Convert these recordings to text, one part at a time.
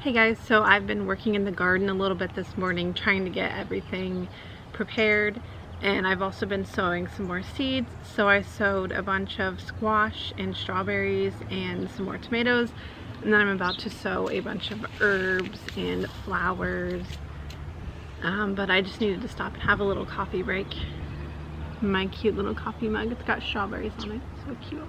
Hey guys, so I've been working in the garden a little bit this morning trying to get everything prepared, and I've also been sowing some more seeds. So I sowed a bunch of squash and strawberries and some more tomatoes, and then I'm about to sow a bunch of herbs and flowers, but I just needed to stop and have a little coffee break. My cute little coffee mug, it's got strawberries on it, so cute.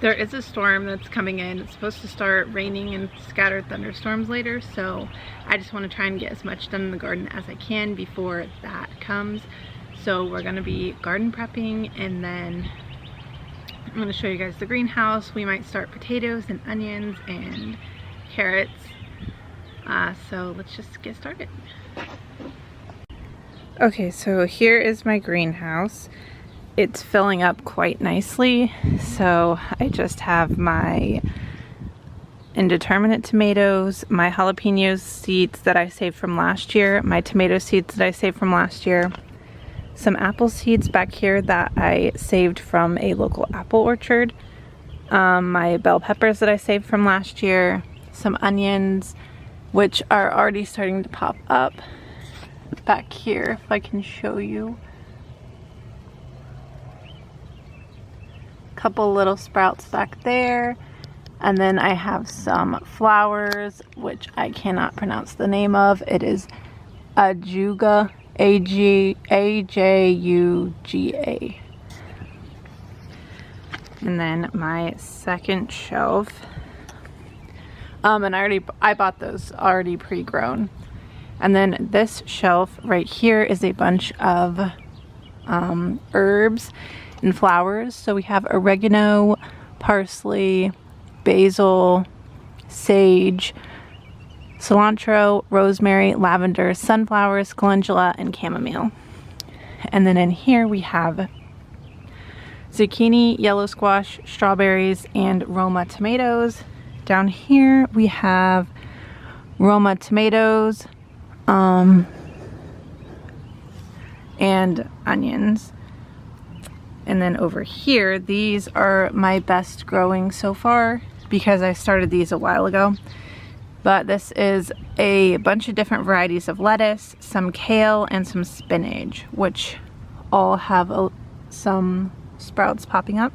There is a storm that's coming in. It's supposed to start raining and scattered thunderstorms later, so I just want to try and get as much done in the garden as I can before that comes. So we're going to be garden prepping, and then I'm going to show you guys the greenhouse. We might start potatoes and onions and carrots. So let's just get started. Okay, so here is my greenhouse. It's filling up quite nicely, so I just have my indeterminate tomatoes, my jalapeno seeds that I saved from last year, my tomato seeds that I saved from last year, some apple seeds back here that I saved from a local apple orchard, my bell peppers that I saved from last year, some onions, which are already starting to pop up back here, if I can show you. Couple little sprouts back there, and then I have some flowers which I cannot pronounce the name of. It is Ajuga, Ajuga, and then my second shelf, and I bought those already pre-grown. And then this shelf right here is a bunch of herbs and flowers. So we have oregano, parsley, basil, sage, cilantro, rosemary, lavender, sunflowers, calendula, and chamomile. And then in here we have zucchini, yellow squash, strawberries, and Roma tomatoes. Down here we have Roma tomatoes and onions. And then over here, these are my best growing so far because I started these a while ago. But this is a bunch of different varieties of lettuce, some kale, and some spinach, which all have some sprouts popping up.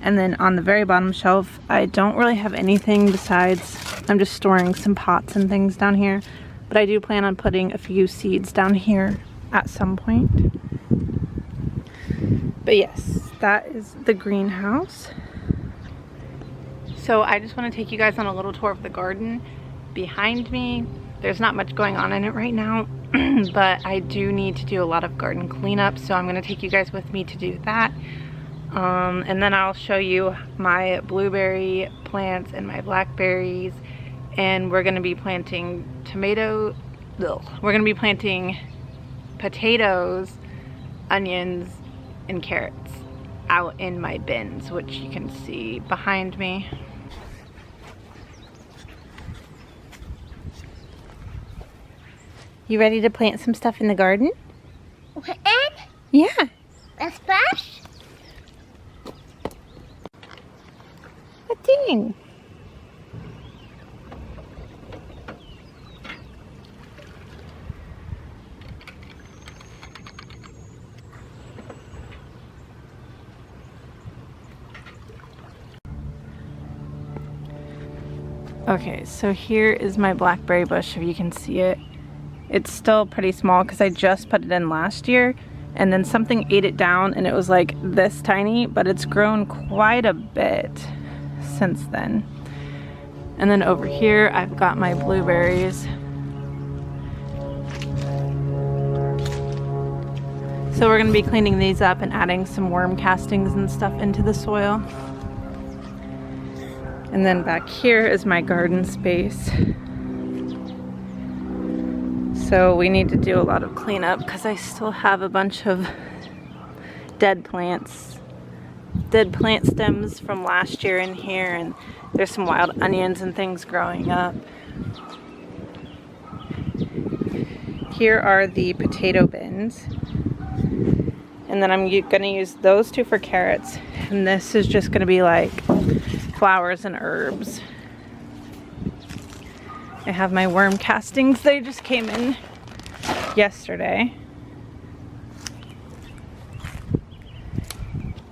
And then on the very bottom shelf, I don't really have anything besides, I'm just storing some pots and things down here. But I do plan on putting a few seeds down here at some point. But yes, that is the greenhouse. So I just want to take you guys on a little tour of the garden behind me. There's not much going on in it right now, but I do need to do a lot of garden cleanup, so I'm going to take you guys with me to do that. And then I'll show you my blueberry plants and my blackberries, and we're going to be planting potatoes, onions, and carrots out in my bins, which you can see behind me. You ready to plant some stuff in the garden? What? Yeah. A splash? A ding. Okay, so here is my blackberry bush, if you can see it. It's still pretty small because I just put it in last year, and then something ate it down and it was like this tiny, but it's grown quite a bit since then. And then over here I've got my blueberries. So we're going to be cleaning these up and adding some worm castings and stuff into the soil. And then back here is my garden space. So we need to do a lot of cleanup because I still have a bunch of dead plants dead plant stems from last year in here, and there's some wild onions and things growing up. Here are the potato bins. And then I'm gonna use those two for carrots. And this is just gonna be like flowers and herbs. I have my worm castings. They just came in yesterday.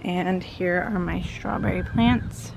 And here are my strawberry plants.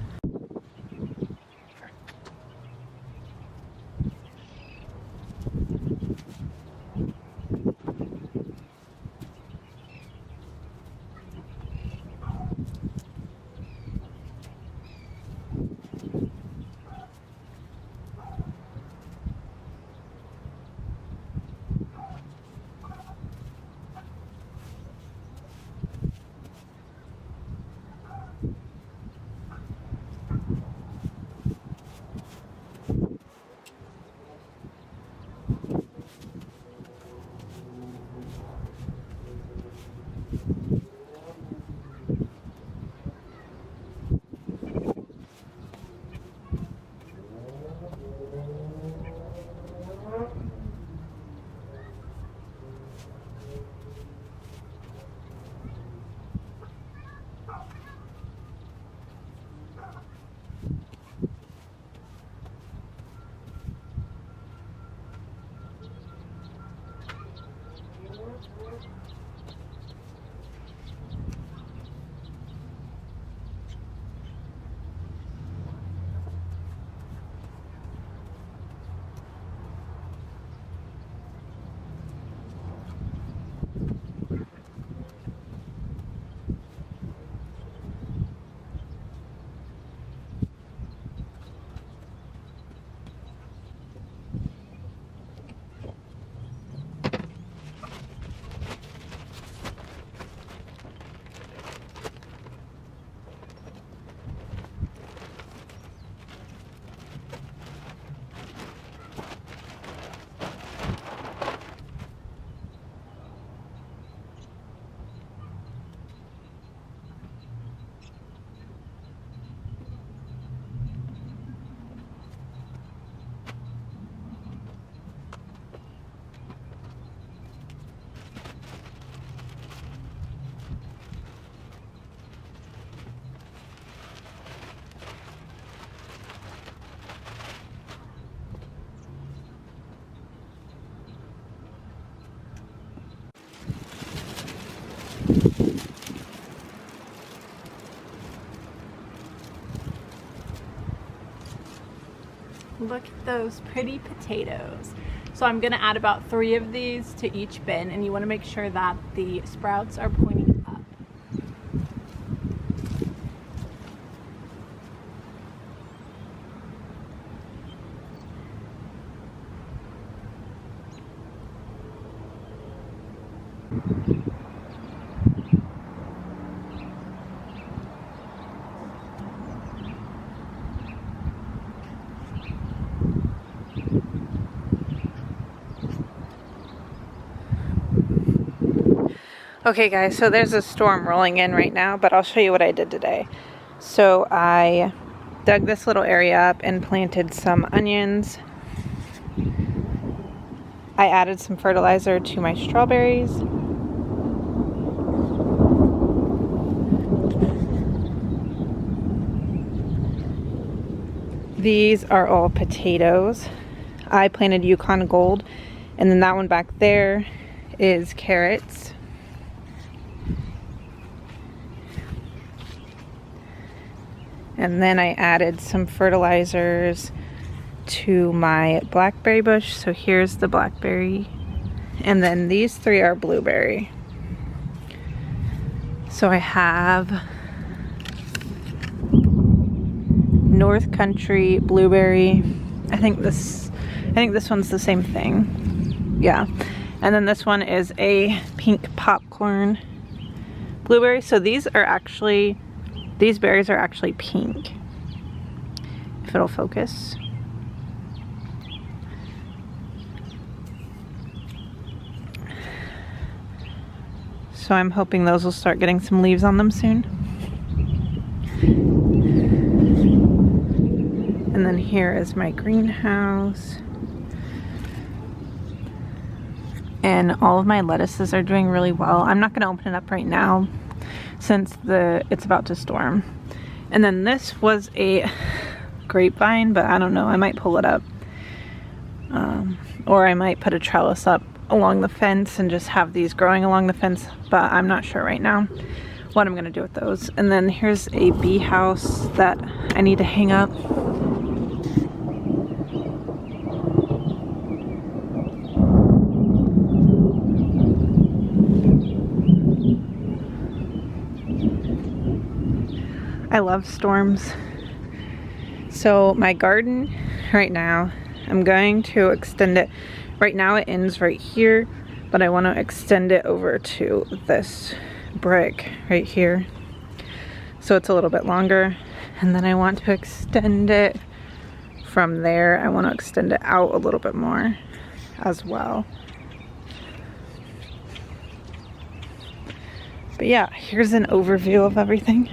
Look at those pretty potatoes. So I'm gonna add about 3 of these to each bin, and you wanna make sure that the sprouts are pointing up. Okay guys, so there's a storm rolling in right now, but I'll show you what I did today. So I dug this little area up and planted some onions. I added some fertilizer to my strawberries. These are all potatoes. I planted Yukon Gold, and then that one back there is carrots. And then I added some fertilizers to my blackberry bush. So here's the blackberry. And then these 3 are blueberry. So I have North Country blueberry. I think this one's the same thing. Yeah. And then this one is a pink popcorn blueberry. So these berries are actually pink, if it'll focus. So I'm hoping those will start getting some leaves on them soon. And then here is my greenhouse. And all of my lettuces are doing really well. I'm not gonna open it up right now since it's about to storm. And then this was a grapevine, but I don't know, I might pull it up. Or I might put a trellis up along the fence and just have these growing along the fence, but I'm not sure right now what I'm gonna do with those. And then here's a bee house that I need to hang up. I love storms. So my garden right now, I'm going to extend it. Right now it ends right here, but I want to extend it over to this brick right here. So it's a little bit longer. And then I want to extend it from there. I want to extend it out a little bit more as well. But yeah, here's an overview of everything.